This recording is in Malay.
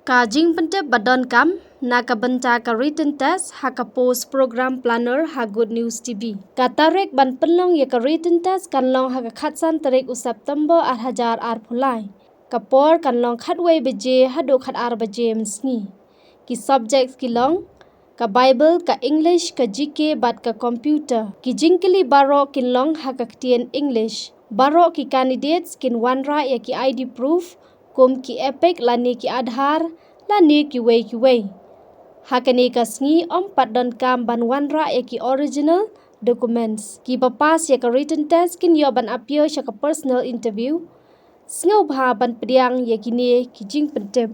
Ka Jingpyntip badon kam, Naka Bynta ka written test haka post program planner ha good news TV. Ka tarik ban penlong ya ka written test kan long haka khatsan tarik u September 2000 phulai. Ka por kan long khatway beje hado khat ar beje msni. Ki subjects ki long ka Bible, ka English, ka GK bat ka computer. Ki jingkili baro kin long haka ktien English. Baro ki candidates kin wanra ya ki ID proof, kum ki epic lani ki adhar, lani ki way. Hakani ka sngi om padon kam ban wanra ya ki original documents. Ki papas ya ka written test kin yo ban appear ya ka personal interview. Sngaw bha ban pediang ya kini ki Jingpyntip.